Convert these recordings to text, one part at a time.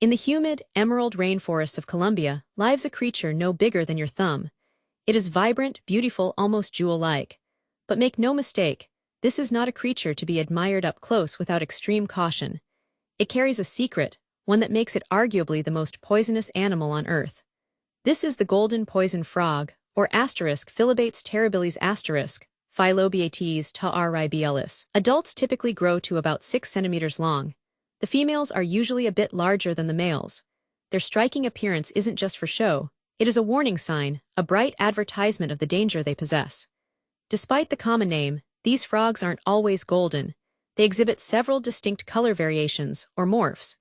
In the humid, emerald rainforests of Colombia lives a creature no bigger than your thumb. It is vibrant, beautiful, almost jewel-like. But make no mistake, this is not a creature to be admired up close without extreme caution. It carries a secret, one that makes it arguably the most poisonous animal on Earth. This is the golden poison frog, or Phyllobates terribilis Phyllobates ta'ribellis. Adults typically grow to about 6 centimeters long. The females are usually a bit larger than the males. Their striking appearance isn't just for show, it is a warning sign, a bright advertisement of the danger they possess. Despite the common name, these frogs aren't always golden. They exhibit several distinct color variations, or morphs.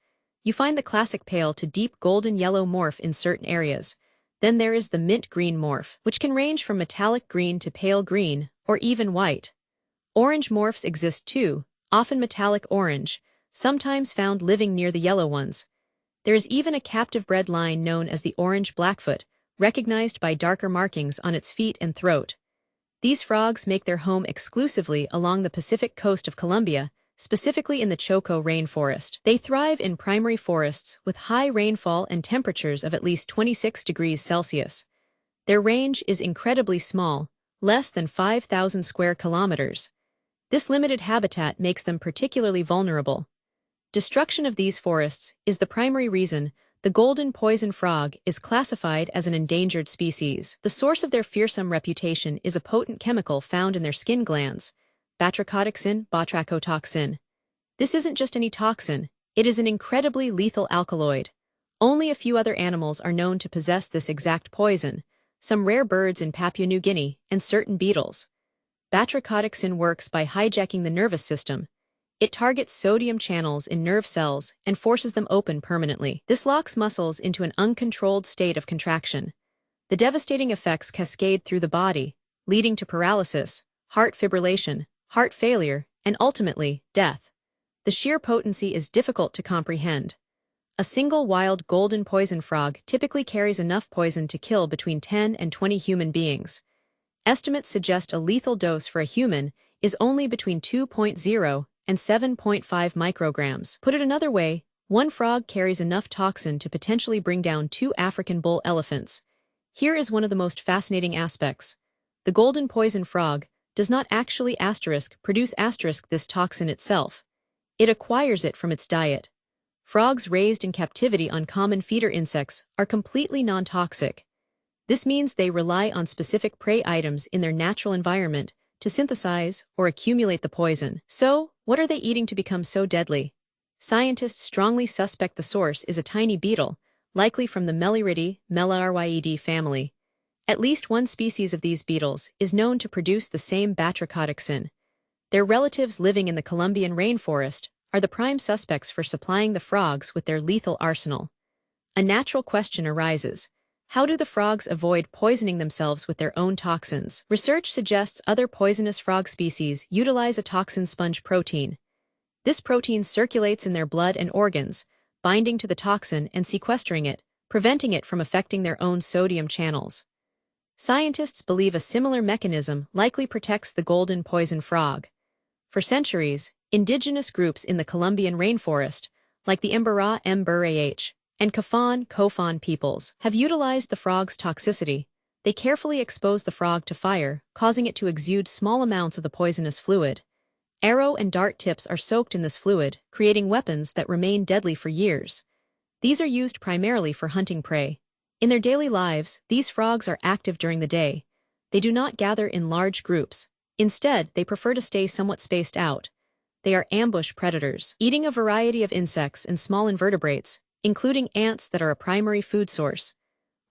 You find the classic pale to deep golden yellow morph in certain areas. Then there is the mint green morph, which can range from metallic green to pale green, or even white. Orange morphs exist too, often metallic orange, sometimes found living near the yellow ones. There is even a captive bred line known as the orange Blackfoot, recognized by darker markings on its feet and throat. These frogs make their home exclusively along the Pacific coast of Colombia, specifically in the Choco rainforest. They thrive in primary forests with high rainfall and temperatures of at least 26 degrees Celsius. Their range is incredibly small, less than 5,000 square kilometers. This limited habitat makes them particularly vulnerable. Destruction of these forests is the primary reason the golden poison frog is classified as an endangered species. The source of their fearsome reputation is a potent chemical found in their skin glands, batrachotoxin. This isn't just any toxin, it is an incredibly lethal alkaloid. Only a few other animals are known to possess this exact poison, some rare birds in Papua New Guinea and certain beetles. Batrachotoxin works by hijacking the nervous system. It targets sodium channels in nerve cells and forces them open permanently. This locks muscles into an uncontrolled state of contraction. The devastating effects cascade through the body, leading to paralysis, heart fibrillation, heart failure, and ultimately, death. The sheer potency is difficult to comprehend. A single wild golden poison frog typically carries enough poison to kill between 10 and 20 human beings. Estimates suggest a lethal dose for a human is only between 2.0 and 7.5 micrograms. Put it another way, one frog carries enough toxin to potentially bring down 2 African bull elephants. Here is one of the most fascinating aspects. The golden poison frog does not actually produce this toxin itself. It acquires it from its diet. Frogs raised in captivity on common feeder insects are completely non-toxic. This means they rely on specific prey items in their natural environment to synthesize or accumulate the poison. So, what are they eating to become so deadly? Scientists strongly suspect the source is a tiny beetle, likely from the Melaridae family. At least one species of these beetles is known to produce the same batrachotoxin. Their relatives living in the Colombian rainforest are the prime suspects for supplying the frogs with their lethal arsenal. A natural question arises. How do the frogs avoid poisoning themselves with their own toxins? Research suggests other poisonous frog species utilize a toxin sponge protein. This protein circulates in their blood and organs, binding to the toxin and sequestering it, preventing it from affecting their own sodium channels. Scientists believe a similar mechanism likely protects the golden poison frog. For centuries, indigenous groups in the Colombian rainforest, like the Emberá and Kofan peoples, have utilized the frog's toxicity. They carefully expose the frog to fire, causing it to exude small amounts of the poisonous fluid. Arrow and dart tips are soaked in this fluid, creating weapons that remain deadly for years. These are used primarily for hunting prey. In their daily lives, these frogs are active during the day. They do not gather in large groups. Instead, they prefer to stay somewhat spaced out. They are ambush predators, eating a variety of insects and small invertebrates, including ants that are a primary food source.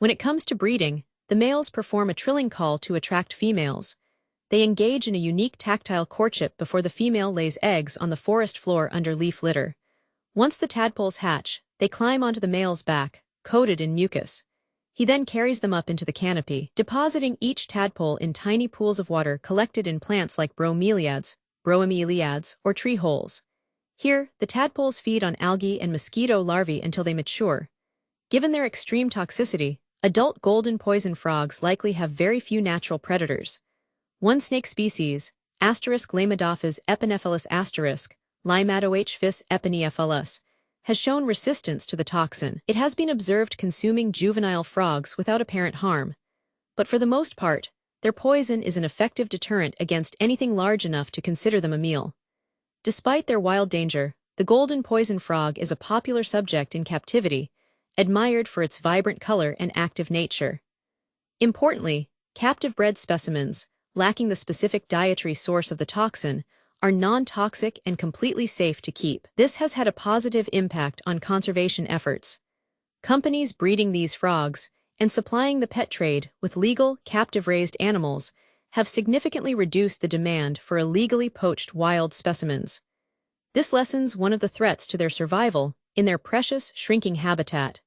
When it comes to breeding, the males perform a trilling call to attract females. They engage in a unique tactile courtship before the female lays eggs on the forest floor under leaf litter. Once the tadpoles hatch, they climb onto the male's back, coated in mucus. He then carries them up into the canopy, depositing each tadpole in tiny pools of water collected in plants like bromeliads, or tree holes. Here, the tadpoles feed on algae and mosquito larvae until they mature. Given their extreme toxicity, adult golden poison frogs likely have very few natural predators. One snake species, Lamadaphis epinephelus *, Limatohphis epinephelus, has shown resistance to the toxin. It has been observed consuming juvenile frogs without apparent harm, but for the most part, their poison is an effective deterrent against anything large enough to consider them a meal. Despite their wild danger, the golden poison frog is a popular subject in captivity, admired for its vibrant color and active nature. Importantly, captive-bred specimens, lacking the specific dietary source of the toxin, are non-toxic and completely safe to keep. This has had a positive impact on conservation efforts. Companies breeding these frogs and supplying the pet trade with legal, captive-raised animals have significantly reduced the demand for illegally poached wild specimens. This lessens one of the threats to their survival in their precious, shrinking habitat.